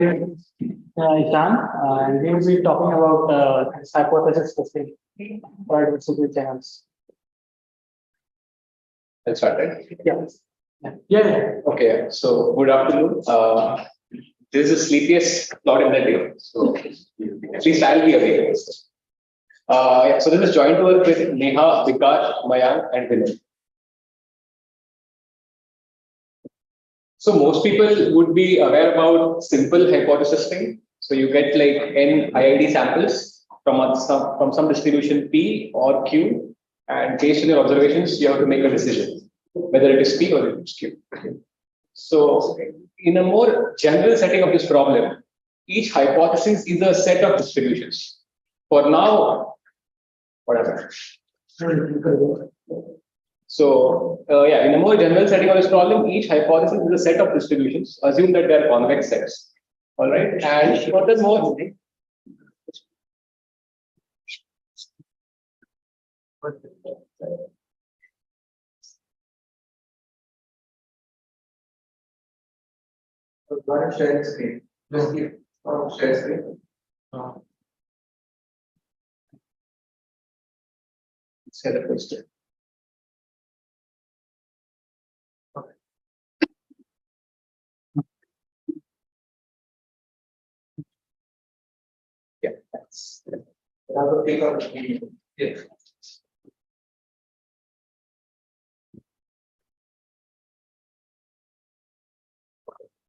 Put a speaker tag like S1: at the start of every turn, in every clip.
S1: Eeshan, and we will be talking about this hypothesis testing for adversarial channels.
S2: Let's start, right?
S1: Yeah.
S2: Okay, so good afternoon. This is the sleepiest slot in the day, so at least I'll be awake. So this is joint work with Neha, Vikas, Mayank, and Vinod. So most people would be aware about simple hypothesis thing. So you get like n IID samples from some distribution P or Q, and based on your observations, you have to make a decision whether it is P or it is Q. So in a more general setting of this problem, each hypothesis is a set of distributions. For now, whatever. So in a more general setting of this problem, each hypothesis is a set of distributions. Assume that they are convex sets. All right, and furthermore,
S3: share screen. Just give share screen.
S2: Say the question. Yeah, that's.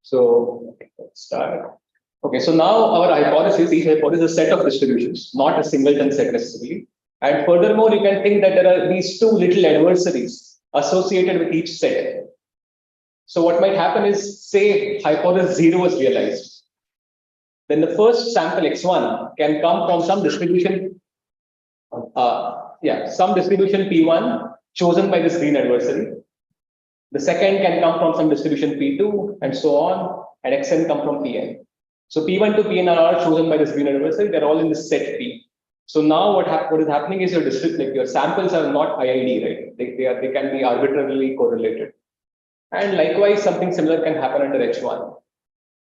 S2: So let's start. Okay, so now our hypothesis, each hypothesis is a set of distributions, not a singleton set necessarily. And furthermore, you can think that there are these two little adversaries associated with each set. So what might happen is, say hypothesis 0 was realized. Then the first sample x1 can come from some distribution, some distribution P1 chosen by this green adversary. The second can come from some distribution P2 and so on, and xn come from Pn. So P1 to Pn are all chosen by this green adversary. They're all in this set P. So now what is happening is your samples are not IID, right? They can be arbitrarily correlated. And likewise, something similar can happen under H1.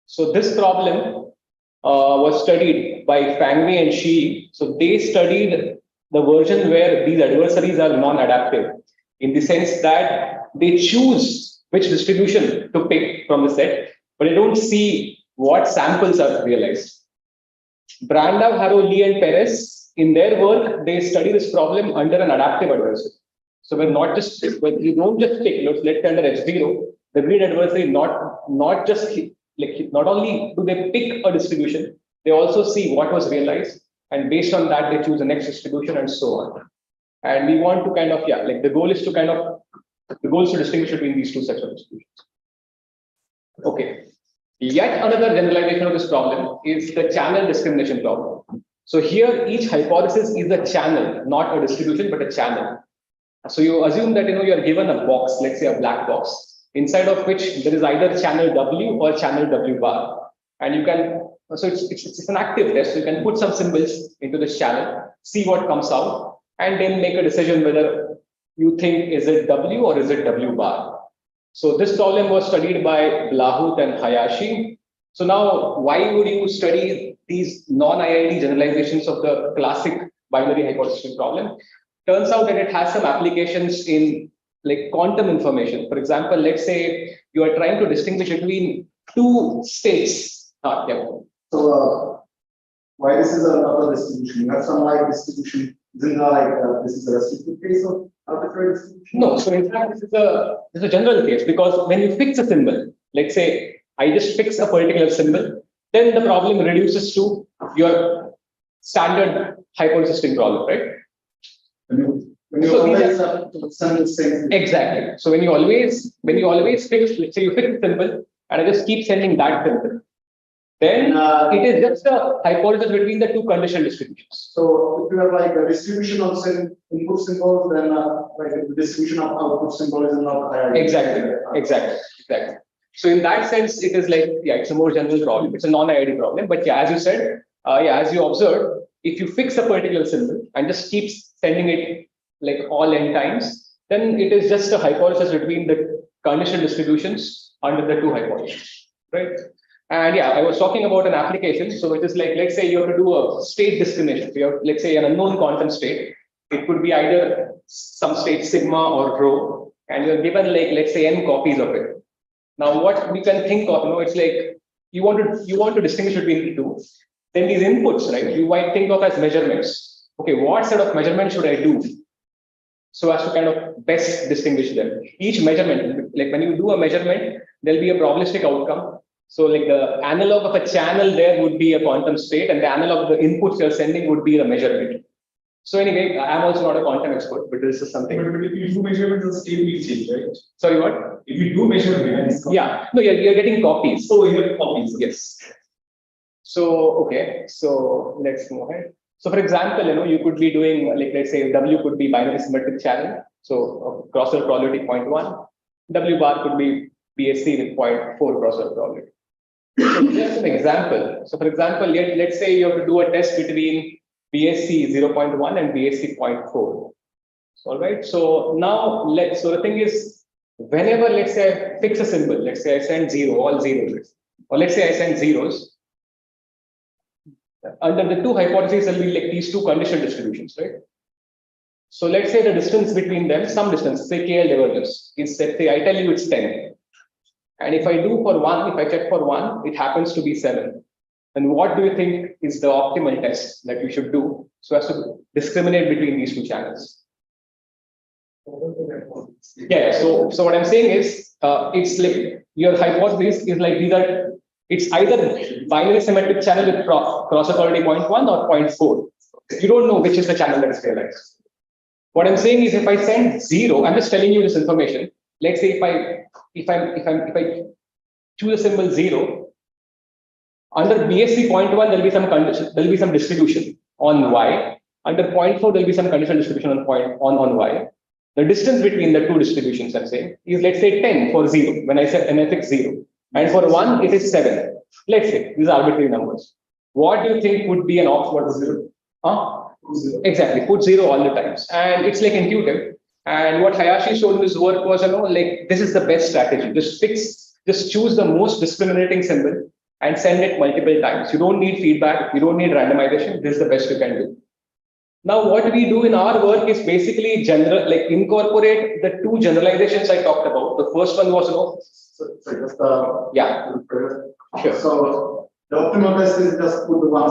S2: So this problem was studied by Fang Wei and Shi. So they studied the version where these adversaries are non-adaptive, in the sense that they choose which distribution to pick from the set, but they don't see what samples are realized. Brandau, Harrow, Lee, and Perez, in their work, they study this problem under an adaptive adversary. So when you don't just pick, let's say under H0, the green adversary not only do they pick a distribution, they also see what was realized, and based on that, they choose the next distribution and so on. And we want to kind of, the goal is to distinguish between these two sets of distributions. Okay. Yet another generalization of this problem is the channel discrimination problem. So here, each hypothesis is a channel, not a distribution, but a channel. So you assume that you are given a box, let's say a black box, inside of which there is either channel W or channel W bar, and you can. So it's an active test. So you can put some symbols into this channel, see what comes out, and then make a decision whether you think is it W or is it W bar. So this problem was studied by Blahut and Hayashi. So now, why would you study these non-IID generalizations of the classic binary hypothesis problem? Turns out that it has some applications in like quantum information. For example, let's say you are trying to distinguish between two states.
S3: So why this is another distribution? You have some like distribution. Isn't this is a restricted case of arbitrary distribution?
S2: No. So in fact, this is a general case, because when you fix a symbol, let's say I just fix a particular symbol, then the problem reduces to your standard hypothesis problem, right? Exactly. So when you always fix, let's say you fix a symbol, and I just keep sending that symbol, then it is just a hypothesis between the two conditional distributions.
S3: So if you have like a distribution of input symbols, then like the distribution of output symbol is not higher.
S2: Exactly. So in that sense, it is like, it's a more general problem. It's a non-IID problem. But as you said, as you observed, if you fix a particular symbol and just keep sending it like all n times, then it is just a hypothesis between the conditional distributions under the two hypotheses, right? And yeah, I was talking about an application. So it is like, let's say you have to do a state discrimination. You have, let's say, an unknown quantum state. It could be either some state sigma or rho, and you're given like, let's say, n copies of it. Now, what we can think of, it's like you want to distinguish between the two. Then these inputs, right? You might think of as measurements. Okay, what set of measurements should I do so as to kind of best distinguish them? Each measurement, like when you do a measurement, there'll be a probabilistic outcome. So like the analog of a channel there would be a quantum state, and the analog of the inputs you're sending would be the measurement. So anyway, I'm also not a quantum expert, but this is something.
S4: But if you do measurements, the state will change, right?
S2: Sorry, what?
S4: If you do measurements,
S2: Yeah, no, you're getting copies.
S4: oh, you have copies.
S2: Yes. So, okay, so let's move ahead. So for example, you could be doing, like, let's say W could be binary symmetric channel. So crossover probability 0.1. W bar could be BSC with 0.4 crossover probability. So just an example. So for example, let's say you have to do a test between BSC 0.1 and BSC 0.4. All right. So now so the thing is, whenever, let's say I fix a symbol, let's say I send 0, all zeros, or let's say I send zeros, under the two hypotheses, there will be like these two conditional distributions, right? So let's say the distance between them, some distance, say KL divergence, is, let's say I tell you it's 10. And if I do for 1, if I check for 1, it happens to be 7. And what do you think is the optimal test that you should do so as to discriminate between these two channels? Yeah, so what I'm saying is, it's like your hypothesis is like it's either binary symmetric channel with crossover probability 0.1 or 0.4. You don't know which is the channel that is realized. What I'm saying is, if I send 0, I'm just telling you this information. Let's say if I choose a symbol 0, under BSC 0.1 there'll be some condition, there'll be some distribution on Y. Under 0.4 there'll be some conditional distribution on Y. The distance between the two distributions, I'm saying, is, let's say, 10 for 0 when I fix 0, and for 1 it is 7. Let's say these are arbitrary numbers. What do you think would be an optimal 0? Exactly, put 0 all the times, and it's like intuitive. And what Hayashi showed in his work was, like, this is the best strategy. Just choose the most discriminating symbol and send it multiple times. You don't need feedback. You don't need randomization. This is the best you can do. Now, what we do in our work is basically incorporate the two generalizations I talked about. The first one was, yeah, sure.
S3: So the optimal test is just put the one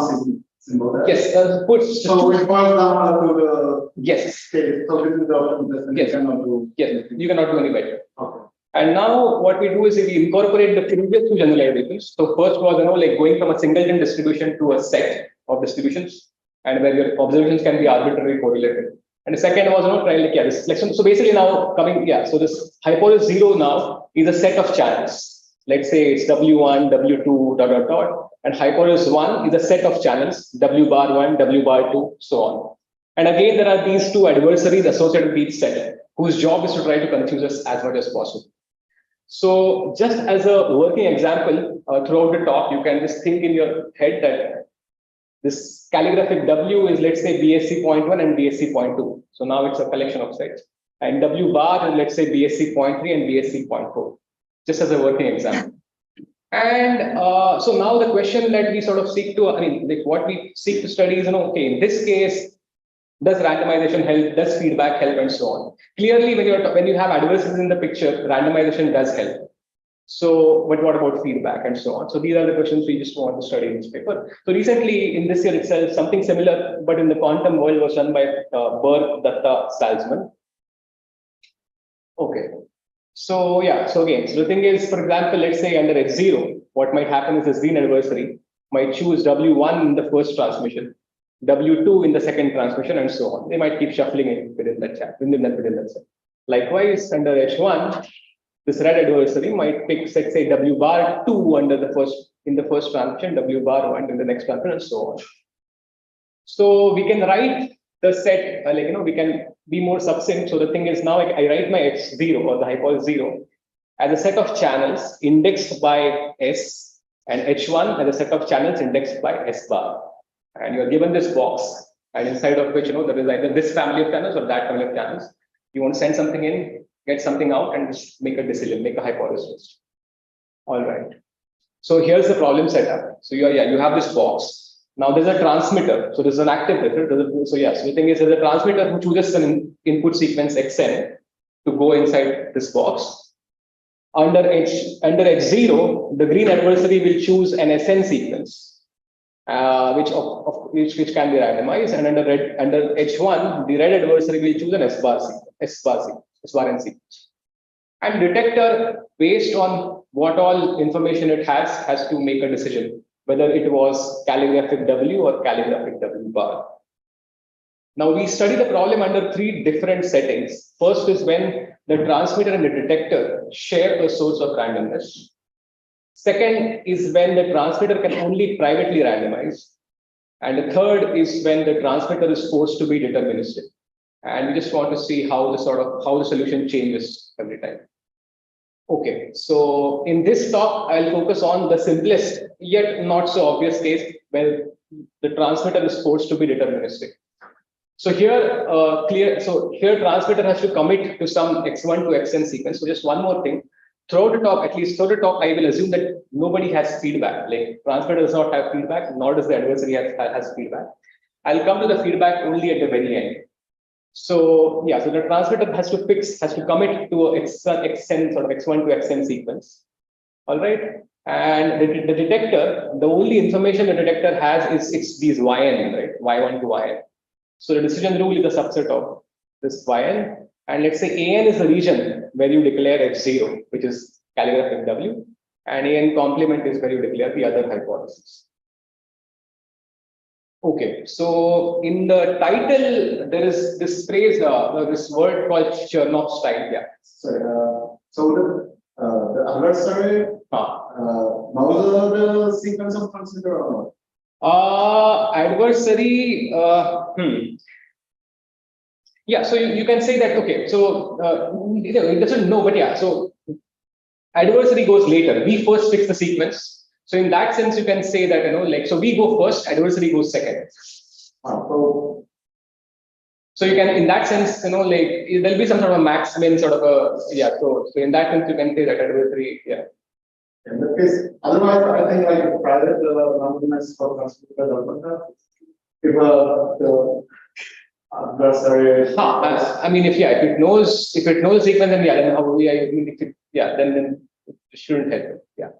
S3: symbol there.
S2: Yes,
S3: so it boils down to the
S2: yes.
S3: scale. So this is the optimal test, and
S2: Yes.
S3: you cannot do.
S2: Yes, you cannot do any better.
S3: Okay.
S2: And now what we do is we incorporate the previous two generalizations. So first was, like going from a singleton distribution to a set of distributions, and where your observations can be arbitrarily correlated. And the second was, trying like, this selection. So basically now so this hypothesis 0 now is a set of channels. Let's say it's W1, W2, ... And hypothesis 1 is a set of channels, W bar 1, W bar 2, so on. And again, there are these two adversaries associated with each set, whose job is to try to confuse us as much as possible. So just as a working example, throughout the talk, you can just think in your head that this calligraphic W is, let's say, BSC 0.1 and BSC 0.2. So now it's a collection of sets. And W bar is, let's say, BSC 0.3 and BSC 0.4, just as a working example. And so now the question that we sort of seek to, what we seek to study is, okay, in this case, does randomization help? Does feedback help, and so on? Clearly, when you have adversaries in the picture, randomization does help. So, but what about feedback and so on? So these are the questions we just want to study in this paper. So recently, in this year itself, something similar, but in the quantum world, was done by Berg, Datta, Salzman. Okay. So yeah, so the thing is, for example, let's say under H0, what might happen is this green adversary might choose W1 in the first transmission, W2 in the second transmission, and so on. They might keep shuffling it within that set. Likewise, under H1, this red adversary might pick, let's say, W bar 2 in the first transmission, W bar 1 in the next transmission, and so on. So we can write the set, we can be more succinct. So the thing is, now I write my H0 or the hypothesis 0 as a set of channels indexed by S, and H1 as a set of channels indexed by S bar. And you're given this box, and inside of which, there is either this family of channels or that family of channels. You want to send something in, get something out, and just make a decision, make a hypothesis. All right. So here's the problem setup. So you have this box. Now there's a transmitter. So there's an active detector. So the thing is there's a transmitter who chooses an input sequence xn to go inside this box. Under H0, the green adversary will choose an SN sequence, which can be randomized, and under H1, the red adversary will choose an S bar N sequence. And detector, based on what all information it has to make a decision whether it was calligraphic W or calligraphic W bar. Now we study the problem under 3 different settings. First is when the transmitter and the detector share a source of randomness. Second is when the transmitter can only privately randomize. And the third is when the transmitter is forced to be deterministic. And we just want to see how the solution changes every time. Okay, so in this talk, I'll focus on the simplest yet not so obvious case where the transmitter is forced to be deterministic. So here, here transmitter has to commit to some x1 to xn sequence. So just one more thing. Throughout the talk, I will assume that nobody has feedback. Like transmitter does not have feedback, nor does the adversary has feedback. I'll come to the feedback only at the very end. So so the transmitter has to commit to a xn sort of x1 to xn sequence. All right. And the detector, the only information the detector has is it's these yn, right? Y1 to yn. So the decision rule is a subset of this yn. And let's say an is the region where you declare H0, which is calligraphic W, and an complement is where you declare the other hypothesis. Okay, so in the title, there is this phrase, this word called Chernoff-Stein. Yeah.
S3: So the adversary, knows the sequence of transmitter or not?
S2: Adversary, yeah, so you can say that, okay, so it doesn't know, but yeah, so adversary goes later. We first fix the sequence. So in that sense, you can say that, so we go first, adversary goes second. So you can, in that sense, there'll be some sort of a max min sort of a, so in that sense, you can say that adversary,
S3: In that case, otherwise, I think like private randomness for transmitter, if the adversary.
S2: I mean, if it knows sequence, then then how we, then it shouldn't help it. Yeah.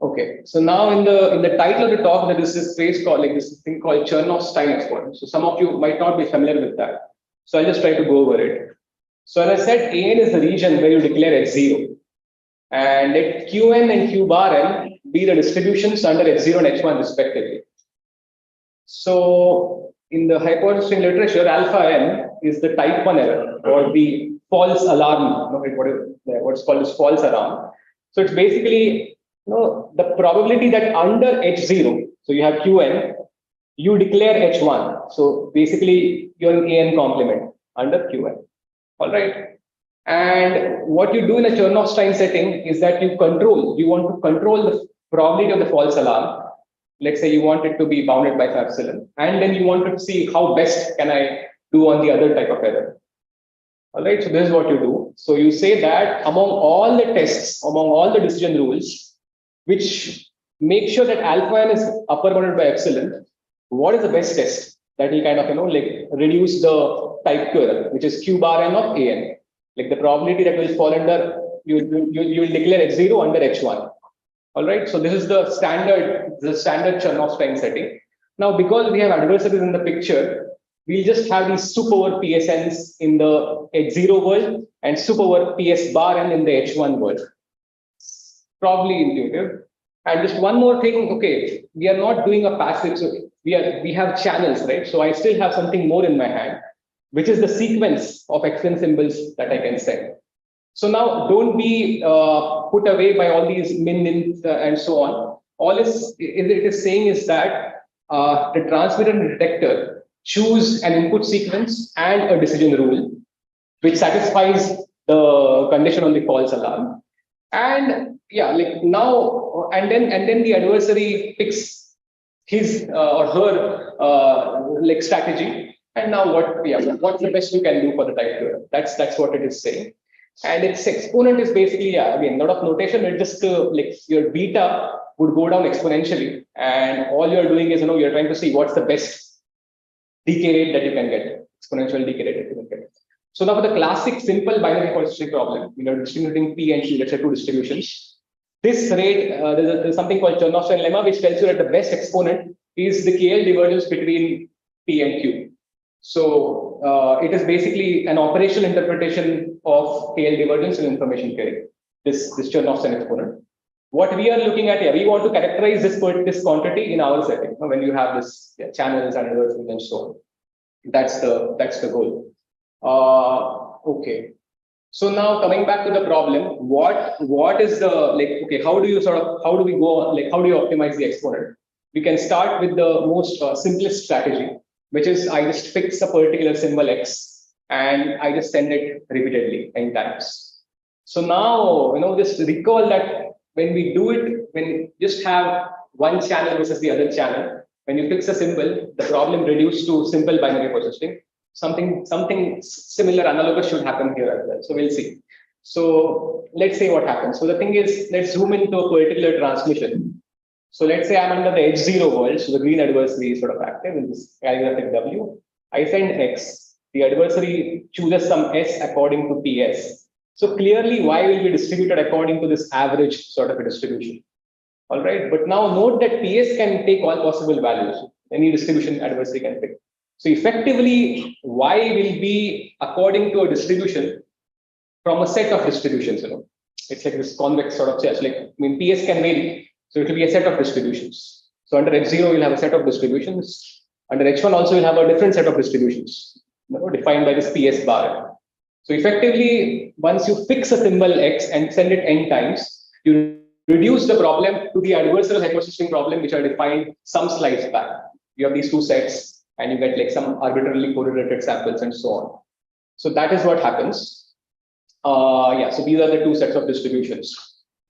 S2: Okay, so now in the title of the talk, there is this phrase called this thing called Chernoff-Stein exponent. So some of you might not be familiar with that. So I'll just try to go over it. So as I said, An is the region where you declare H0, and let Qn and Q bar n be the distributions under H0 and H1 respectively. So in the hypothesis literature, alpha n is the type 1 error or the false alarm. What's called as false alarm. So it's basically the probability that under H0, so you have Qn, you declare H1. So basically, you're an An complement under Qn. All right. And what you do in a Chernoff-Stein setting is that you want to control the probability of the false alarm. Let's say you want it to be bounded by epsilon, and then you want to see how best can I do on the other type of error. All right. So this is what you do. So you say that among all the tests, among all the decision rules, which make sure that alpha n is upper bounded by epsilon, what is the best test that will kind of reduce the type 2 error, which is Q bar n of An. Like the probability that will fall under, you will declare H0 under H1. All right. So this is the standard Chernoff-Stein setting. Now, because we have adversaries in the picture, we'll just have these soup over PSNs in the H0 world and soup over PS bar n in the H1 world. Probably intuitive. And just one more thing, okay, we are not doing a passive, so we have channels, right? So I still have something more in my hand, which is the sequence of XN symbols that I can send. So now don't be put away by all these min and so on. All it is saying is that the transmitter and the detector choose an input sequence and a decision rule, which satisfies the condition on the false alarm. And now, and then the adversary picks his or her strategy. And now what's the best you can do for the type 2 error? That's what it is saying. And its exponent is basically, again, a lot of notation. It just like your beta would go down exponentially, and all you're doing is, you're trying to see what's the best decay rate that you can get, exponential decay rate that you can get. So now for the classic simple binary hypothesis problem, distributing P and Q, let's say two distributions. This rate, there's something called Chernoff-Stein lemma, which tells you that the best exponent is the KL divergence between P and Q. So it is basically an operational interpretation of KL divergence in information theory, this Chernoff-Stein exponent. What we are looking at here, we want to characterize this quantity in our setting, when you have this channels and adversaries and so on. That's the goal. Okay. So now coming back to the problem, what is the, how do we go, how do you optimize the exponent? We can start with the most simplest strategy, which is I just fix a particular symbol X and I just send it repeatedly n times. So now, just recall that when we do it, when you just have one channel versus the other channel, when you fix a symbol, the problem reduced to simple binary processing. Something similar, analogous should happen here as well. So we'll see. So let's say what happens. So the thing is, let's zoom into a particular transmission. So let's say I'm under the H0 world. So the green adversary is sort of active in this calligraphic W. I send X. The adversary chooses some S according to PS. So clearly Y will be distributed according to this average sort of a distribution. All right. But now note that PS can take all possible values. Any distribution adversary can pick. So effectively, Y will be according to a distribution from a set of distributions. It's like this convex sort of chess. PS can vary. So it will be a set of distributions. So under H0, you'll have a set of distributions. Under H1 also, you'll have a different set of distributions, defined by this PS bar. So effectively, once you fix a symbol X and send it n times, you reduce the problem to the adversarial hypothesis problem, which are defined some slides back. You have these two sets, and you get some arbitrarily correlated samples and so on. So that is what happens. So these are the two sets of distributions.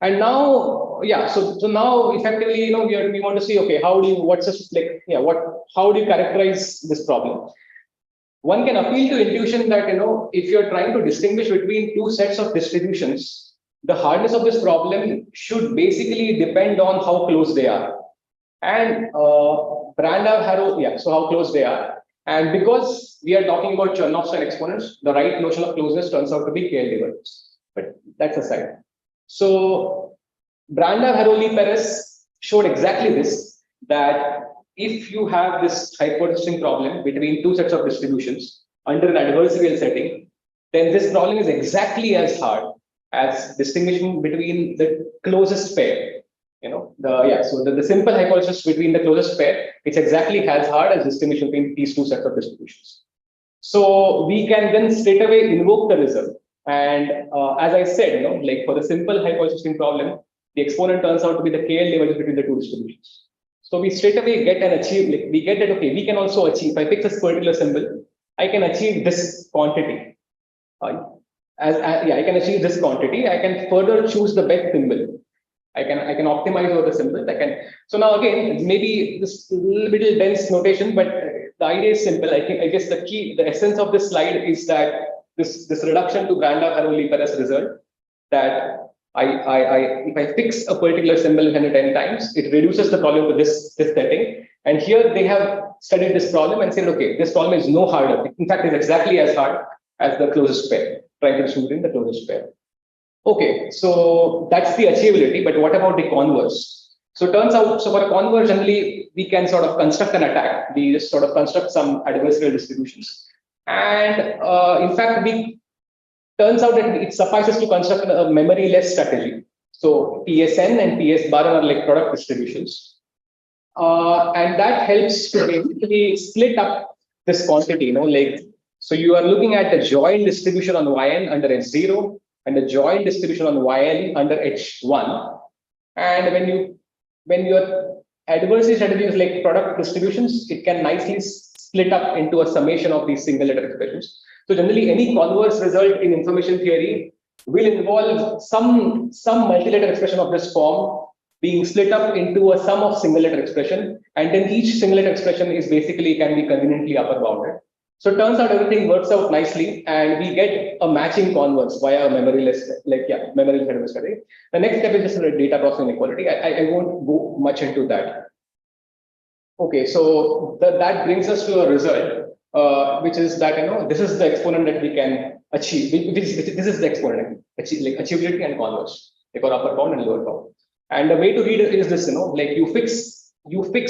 S2: And now, so now effectively, we want to see, okay, how do you characterize this problem? One can appeal to intuition that, if you're trying to distinguish between two sets of distributions, the hardness of this problem should basically depend on how close they are. And so how close they are. And because we are talking about Chernoff-Stein exponents, the right notion of closeness turns out to be KL divergence. But that's aside. So Brandao-Haroli-Perez showed exactly this, that if you have this hypothesizing problem between two sets of distributions under an adversarial setting, then this problem is exactly as hard as distinguishing between the closest pair. So the simple hypothesis between the closest pair, it's exactly as hard as distinguishing between these two sets of distributions. So we can then straight away invoke the result. And as I said, for the simple hypothesizing problem, the exponent turns out to be the KL divergence between the two distributions. So we straight away get and achieve, we get that, okay, we can also achieve, if I fix this particular symbol, I can achieve this quantity. I can achieve this quantity. I can further choose the best symbol. I can optimize over the symbol. So now again, maybe this little bit dense notation, but the idea is simple. I guess the essence of this slide is that this reduction to Brandao-Haroli-Perez result, that if I fix a particular symbol 10 times, it reduces the problem to this setting. And here they have studied this problem and said, okay, this problem is no harder. In fact, it's exactly as hard as the closest pair, trying to distribute in the closest pair. Okay, so that's the achievability, but what about the converse? So it turns out, so for a converse, generally, we can sort of construct an attack. We just sort of construct some adversarial distributions. And in fact, turns out that it suffices to construct a memoryless strategy. So PSN and PS bar are like product distributions. And that helps to basically split up this quantity, so you are looking at the joint distribution on Yn under H0 and the joint distribution on Yn under H1. And when your adversary strategy is like product distributions, it can nicely split up into a summation of these single letter expressions. So generally, any converse result in information theory will involve some multi-letter expression of this form being split up into a sum of single letter expression, and then each single letter expression is basically can be conveniently upper bounded. So it turns out everything works out nicely, and we get a matching converse via memoryless, memoryless adversary. The next step is just a data processing inequality. I won't go much into that. Okay, so that brings us to a result, which is that this is the exponent that we can achieve. This is the exponent, achievability and converse, like or upper bound and lower bound. And the way to read it is this, you fix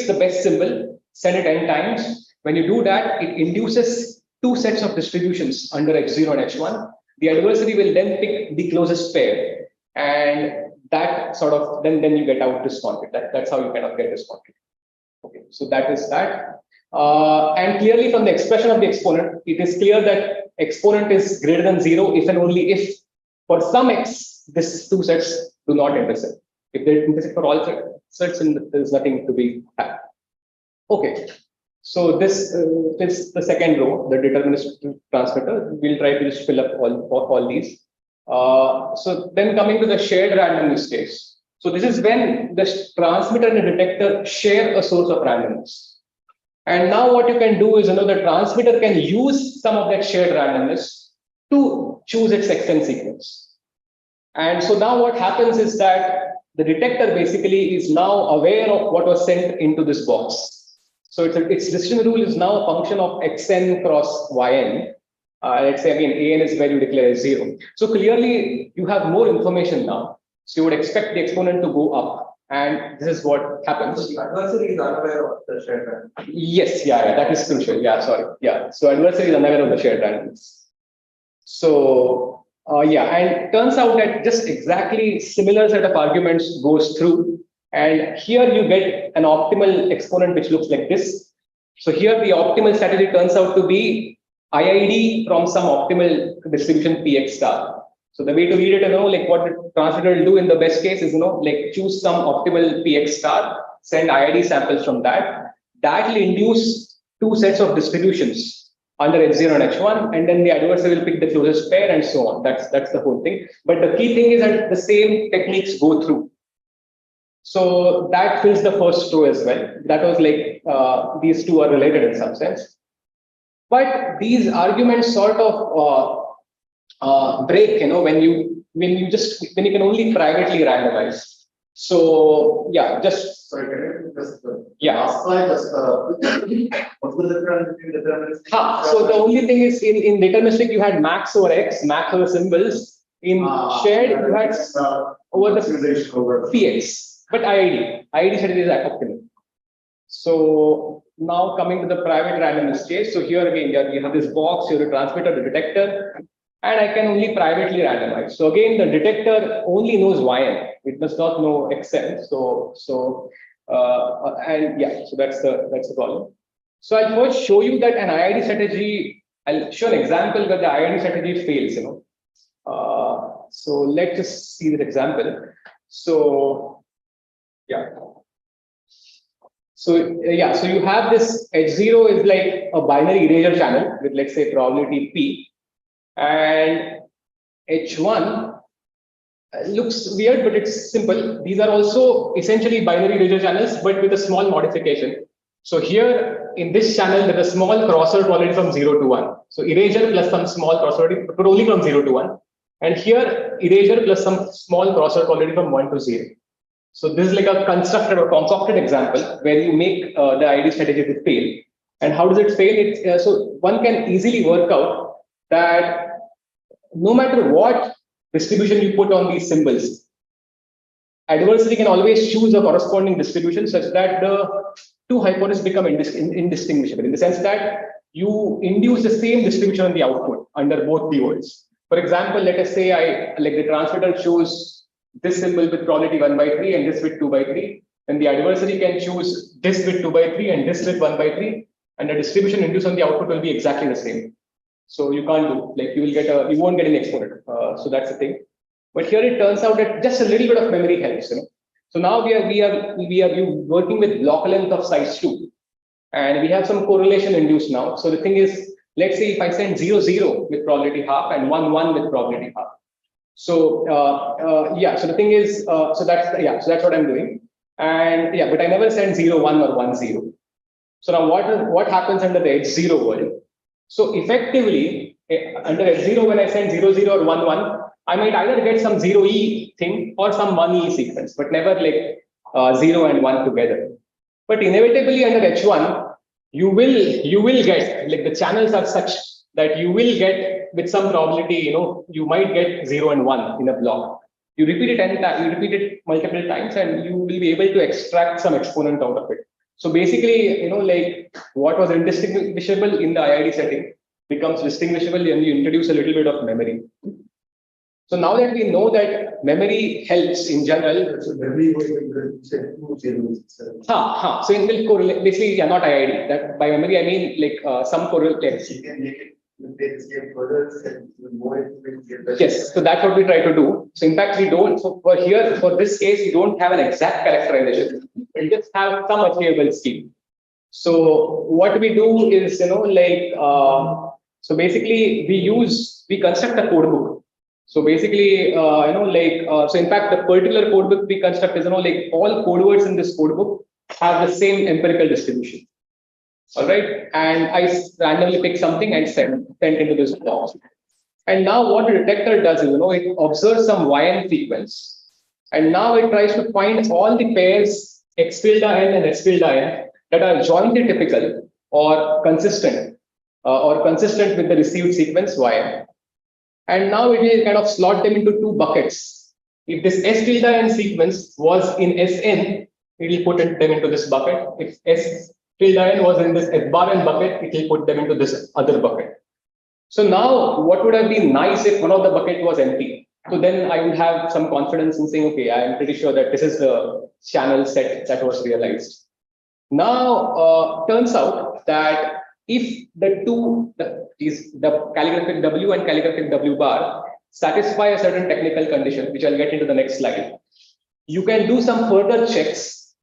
S2: the best symbol, send it n times. When you do that, it induces two sets of distributions under H0 and H1. The adversary will then pick the closest pair, and that sort of then you get out this conflict. That's how you kind of get this conflict. Okay, so that is that. And clearly from the expression of the exponent, it is clear that exponent is greater than 0 if and only if for some x, these two sets do not intersect. If they intersect for all sets, there is nothing to be had. Okay, so this is the second row, the deterministic transmitter. We'll try to just fill up all these. So then coming to the shared randomness case. So this is when the transmitter and the detector share a source of randomness. And now what you can do is, the transmitter can use some of that shared randomness to choose its extend sequence. And so now what happens is that the detector basically is now aware of what was sent into this box. So its decision rule is now a function of xn cross yn. Let's say again, an is where you declare 0. So clearly you have more information now. So you would expect the exponent to go up, and this is what happens.
S5: The adversary is unaware of the shared randomness.
S2: Yes, that is crucial. So adversary is unaware of the shared randomness. So and it turns out that just exactly similar set of arguments goes through, and here you get an optimal exponent which looks like this. So here the optimal strategy turns out to be IID from some optimal distribution Px star. So the way to read it, what the transmitter will do in the best case is, choose some optimal Px star, send IID samples from that. That will induce two sets of distributions under H0 and H1, and then the adversary will pick the closest pair and so on. That's the whole thing. But the key thing is that the same techniques go through. So that fills the first row as well. That was these two are related in some sense. But these arguments sort of break, when you can only privately randomize. So just
S3: Sorry, can you just
S2: last
S3: slide what's the difference between deterministic?
S2: So the only thing is in deterministic you had max over x, max over symbols. In shared you had over the px, but IID strategy is optimal. So now coming to the private randomness case. So here again you have this box, you have the transmitter, the detector. And I can only privately randomize. So again, the detector only knows yn; it does not know xn. So that's the problem. So I'll first show you that an IID strategy. I'll show an example where the IID strategy fails. So let's just see this example. So So you have this H0 is like a binary erasure channel with, let's say, probability P. And H1 looks weird, but it's simple. These are also essentially binary erasure channels, but with a small modification. So here in this channel, there's a small crossover probability from 0 to 1. So erasure plus some small crossover, but only from 0 to 1. And here erasure plus some small crossover probability from 1 to 0. So this is like a constructed or concocted example where you make the IID strategy to fail. And how does it fail? So one can easily work out that no matter what distribution you put on these symbols, adversary can always choose a corresponding distribution such that the two hypotheses become indistinguishable, in the sense that you induce the same distribution on the output under both the worlds. For example, let us say the transmitter chose this symbol with probability 1/3 and this with 2/3, and the adversary can choose this with 2/3 and this with 1/3, and the distribution induced on the output will be exactly the same. So you can't do, you won't get an exponent. So that's the thing. But here it turns out that just a little bit of memory helps. So now we are working with block length of size 2, and we have some correlation induced now. So the thing is, let's say if I send 0, 0 with probability half and 1, 1 with probability half. So so the thing is, so that's what I'm doing. And but I never send 0, 1 or 1, 0. So now what happens under the H0 world? So effectively, under H0, when I send 0, 0 or 1, 1, I might either get some 0E thing or some 1E sequence, but never like 0 and 1 together. But inevitably under H1, you will get, like the channels are such that you will get with some probability, you might get 0 and 1 in a block. You repeat it 10 times, you repeat it multiple times, and you will be able to extract some exponent out of it. So basically, like what was indistinguishable in the IID setting becomes distinguishable when you introduce a little bit of memory. So now that we know that memory helps in general.
S3: So memory was two zeros itself.
S2: So it will correlate, basically, yeah, not IID. That by memory, I mean like some correlate.
S3: You can make it, take this game further, and more information.
S2: Yes, so that's what we try to do. So in fact, we don't, so for here, for this case, we don't have an exact characterization. We just have some achievable scheme. So what we do is, so basically we construct a code book. So basically, so in fact, the particular code book we construct is, like all code words in this code book have the same empirical distribution. All right. And I randomly pick something and send into this box. And now what the detector does is, it observes some YN sequence. And now it tries to find all the pairs X tilde N and S tilde N that are jointly typical or consistent with the received sequence YN. And now it will kind of slot them into two buckets. If this S tilde N sequence was in Sn, it will put them into this bucket. If S tilde N was in this S bar N bucket, it will put them into this other bucket. So now what would have been nice if one of the bucket was empty? So then I would have some confidence in saying, okay, I am pretty sure that this is the channel set that was realized. Now, turns out that if the two, the calligraphic W and calligraphic W bar satisfy a certain technical condition, which I'll get into the next slide, you can do some further checks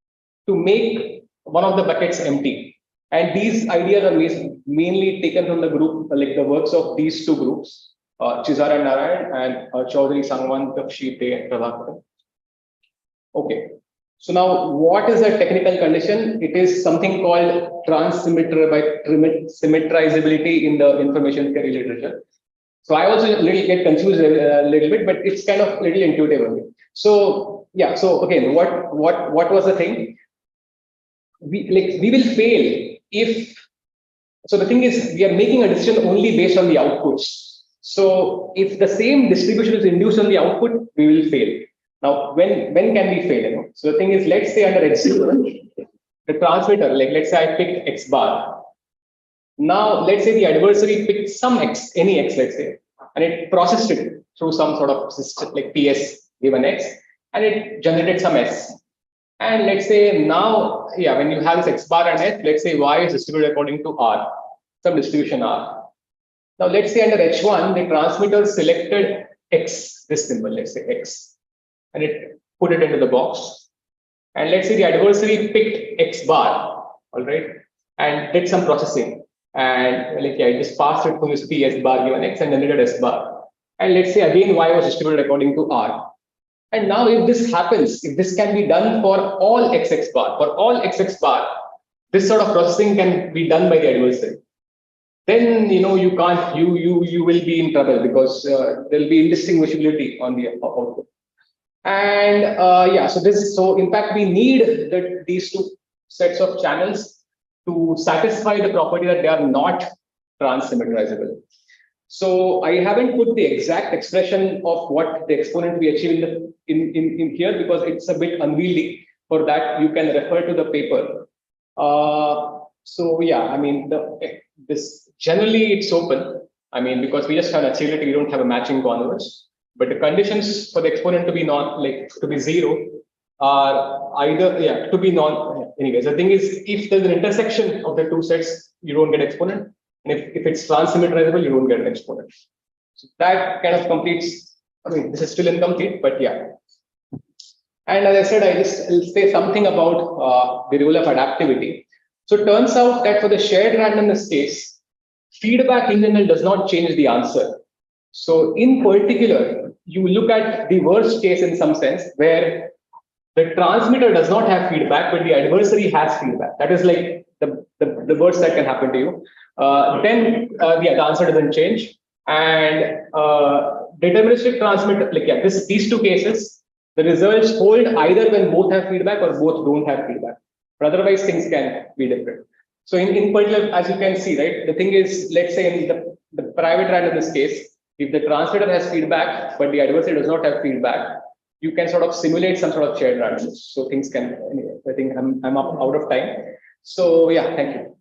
S2: to make one of the buckets empty. And these ideas are mainly taken from the group, like the works of these two groups, Chizar and Narayan, and Chaudhary, Sangwan, Takshi, and Prabhakar. Okay. So now, what is the technical condition? It is something called trans-symmetrizabilty in the information theory literature. So I also get confused a little bit, but it's kind of little intuitive. So yeah. So again, what was the thing? We will fail if. So the thing is, we are making a decision only based on the outputs. So if the same distribution is induced on the output, we will fail. Now, when can we fail? So the thing is, let's say under H0, the transmitter, like let's say I picked X bar. Now, let's say the adversary picked some X, any X, let's say, and it processed it through some sort of system like PS given X, and it generated some S. And let's say now, yeah, when you have this X bar and S, let's say Y is distributed according to R, some distribution R. Now, let's say under H1, the transmitter selected X, this symbol, let's say X, and it put it into the box. And let's say the adversary picked X bar, all right, and did some processing. And like, yeah, it just passed it from this P S bar given X and generated S bar. And let's say again, Y was distributed according to R. And now if this happens, if this can be done for all XX bar, this sort of processing can be done by the adversary. Then, you can't, you will be in trouble because there'll be indistinguishability on the output. And yeah, so in fact, we need these two sets of channels to satisfy the property that they are not trans-symmetrizable. So I haven't put the exact expression of what the exponent we achieve in here because it's a bit unwieldy. For that, you can refer to the paper. So yeah, I mean, this generally it's open. I mean, because we just have an adaptivity, we don't have a matching converse. But the conditions for the exponent to be to be zero are either, yeah, to be anyways, the thing is, if there's an intersection of the two sets, you don't get exponent. And if it's trans-symmetrizable, you don't get an exponent. So that kind of completes, I mean, this is still incomplete, but yeah. And as I said, I'll say something about the role of adaptivity. So it turns out that for the shared randomness case, feedback in general does not change the answer. So in particular, you look at the worst case in some sense where the transmitter does not have feedback, but the adversary has feedback. That is like the worst that can happen to you. then the answer doesn't change. And deterministic transmitter, like these two cases, the results hold either when both have feedback or both don't have feedback. But otherwise, things can be different. So in particular, as you can see, right, the thing is, let's say in the private randomness case, if the transmitter has feedback, but the adversary does not have feedback, you can sort of simulate some sort of shared randomness. So things can, anyway, I think I'm out of time. So yeah, thank you.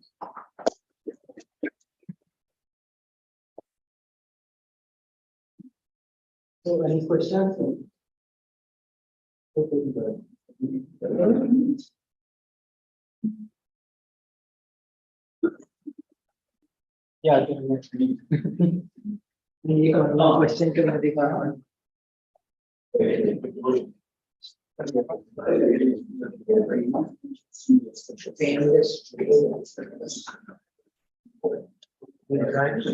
S1: So any questions? Yeah. Question to Radhika.